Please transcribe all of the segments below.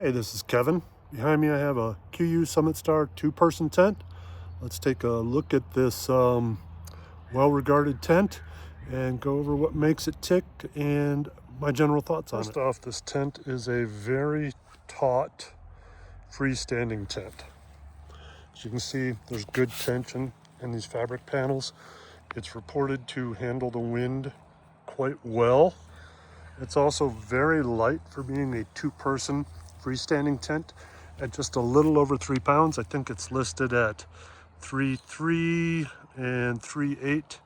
Hey, this is Kevin. Behind me I have a Kuiu Summit Star two-person tent. Let's take a look at this well-regarded tent and go over what makes it tick and my general thoughts on it. First off, this tent is a very taut freestanding tent. As you can see, there's good tension in these fabric panels. It's reported to handle the wind quite well. It's also very light for being a two-person freestanding tent at just a little over 3 pounds. I think it's listed at 3.3 and 3.8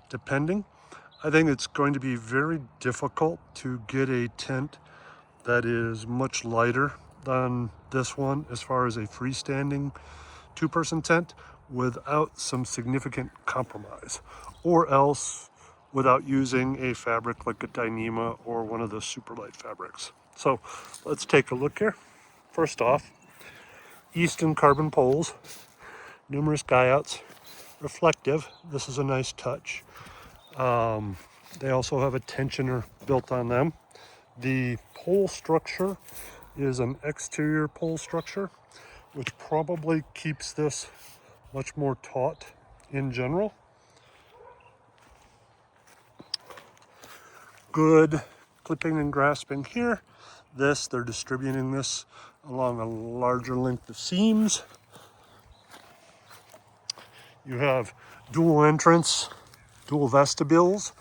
depending. I think it's going to be very difficult to get a tent that is much lighter than this one as far as a freestanding two-person tent without some significant compromise, or else without using a fabric like a Dyneema or one of the super light fabrics. So let's take a look here. First off, Easton carbon poles, numerous guyouts, reflective. This is a nice touch. They also have a tensioner built on them. The pole structure is an exterior pole structure, which probably keeps this much more taut in general. Good clipping and grasping here. They're distributing this along a larger length of seams. You have dual entrance, dual vestibules.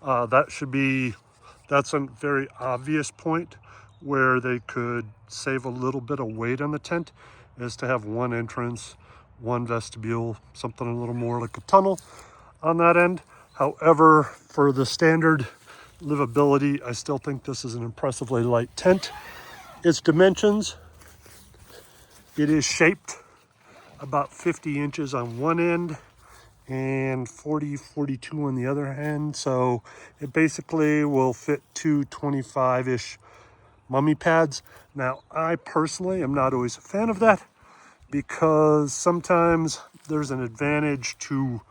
That's a very obvious point where they could save a little bit of weight on the tent, is to have one entrance, one vestibule, something a little more like a tunnel on that end. However, for the standard livability, I still think this is an impressively light tent. Its dimensions, it is shaped about 50 inches on one end and 42 on the other end. So it basically will fit two 25-ish mummy pads. Now, I personally am not always a fan of that because sometimes there's an advantage to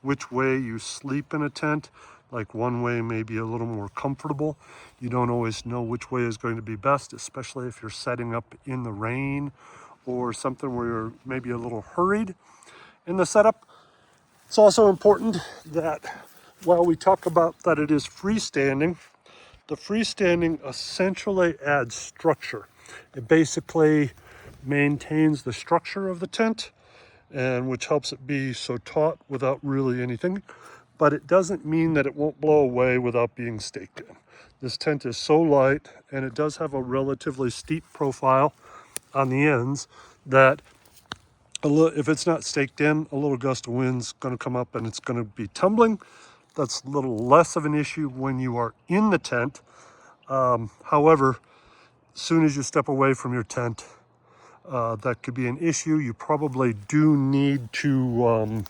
which way you sleep in a tent. Like one way may be a little more comfortable. You don't always know which way is going to be best, especially if you're setting up in the rain or something where you're maybe a little hurried in the setup. It's also important that while we talk about that it is freestanding, the freestanding essentially adds structure. It basically maintains the structure of the tent, and which helps it be so taut without really anything. But it doesn't mean that it won't blow away without being staked in. This tent is so light, and it does have a relatively steep profile on the ends, that if it's not staked in, a little gust of wind's going to come up and it's going to be tumbling. That's a little less of an issue when you are in the tent. However, as soon as you step away from your tent, that could be an issue. You probably do need to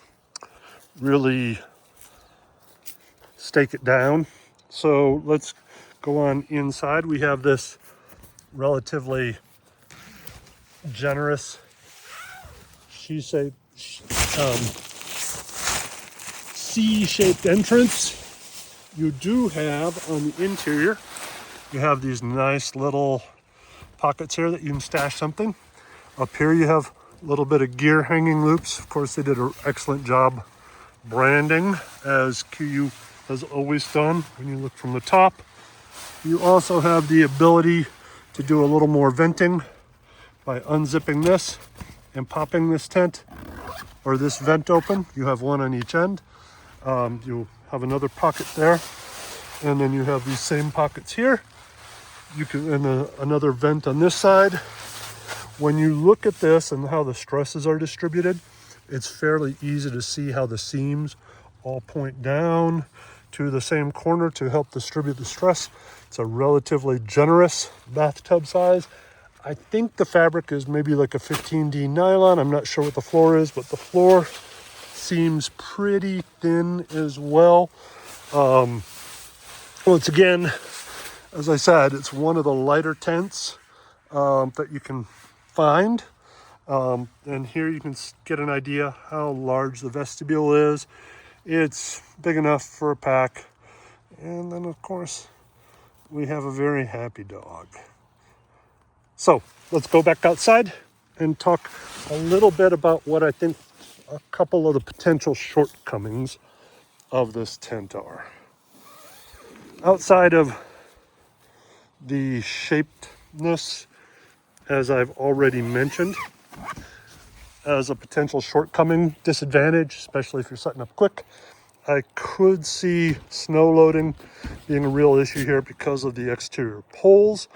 really stake it down. So let's go on inside. We have this relatively generous C-shaped entrance. You do have on the interior, you have these nice little pockets here that you can stash something. Up here you have a little bit of gear hanging loops. Of course, they did an excellent job branding, as Kuiu has always done when you look from the top. You also have the ability to do a little more venting by unzipping this and popping this tent or this vent open. You have one on each end. You'll have another pocket there, and then you have these same pockets here. You can, and another vent on this side. When you look at this and how the stresses are distributed, it's fairly easy to see how the seams all point down to the same corner to help distribute the stress. It's a relatively generous bathtub size. I think the fabric is maybe like a 15D nylon. I'm not sure what the floor is, but the floor seems pretty thin as well. Once again, as I said, it's one of the lighter tents that you can find. And here you can get an idea how large the vestibule is. It's big enough for a pack. And then, of course, we have a very happy dog. So let's go back outside and talk a little bit about what I think a couple of the potential shortcomings of this tent are. Outside of the shapedness, as I've already mentioned, as a potential shortcoming, disadvantage, especially if you're setting up quick, I could see snow loading being a real issue here because of the exterior poles.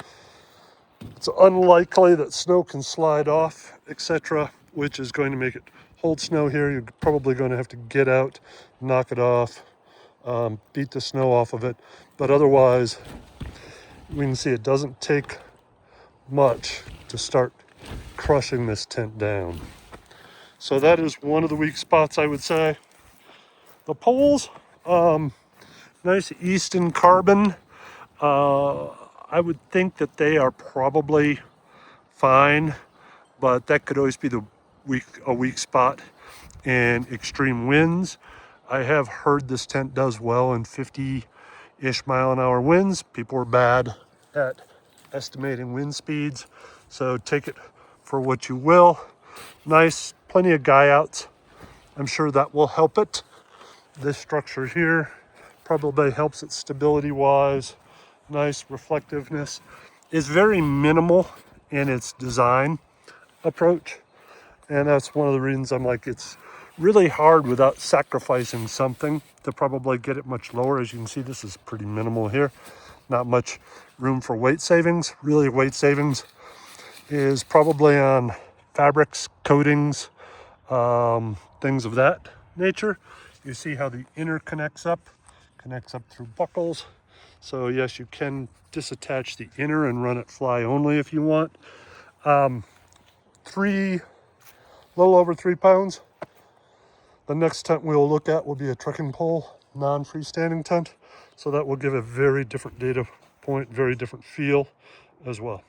It's unlikely that snow can slide off, etc., which is going to make it hold snow here. You're probably going to have to get out, knock it off, beat the snow off of it. But otherwise, we can see it doesn't take much to start crushing this tent down. So that is one of the weak spots, I would say. The poles, nice Easton carbon. I would think that they are probably fine, but that could always be a weak spot in extreme winds. I have heard this tent does well in 50-ish mile-an-hour winds. People are bad at estimating wind speeds, so take it for what you will. Nice, plenty of guy outs. I'm sure that will help it. This structure here probably helps it stability wise. Nice reflectiveness. Is very minimal in its design approach, and that's one of the reasons I'm like, it's really hard without sacrificing something to probably get it much lower. As you can see, this is pretty minimal here, not much room for weight savings. Really, weight savings is probably on fabrics, coatings, things of that nature. You see how the inner connects up through buckles. So yes, you can disattach the inner and run it fly only if you want. Little over 3 pounds. The next tent we'll look at will be a trekking pole, non-freestanding tent. So that will give a very different data point, very different feel as well.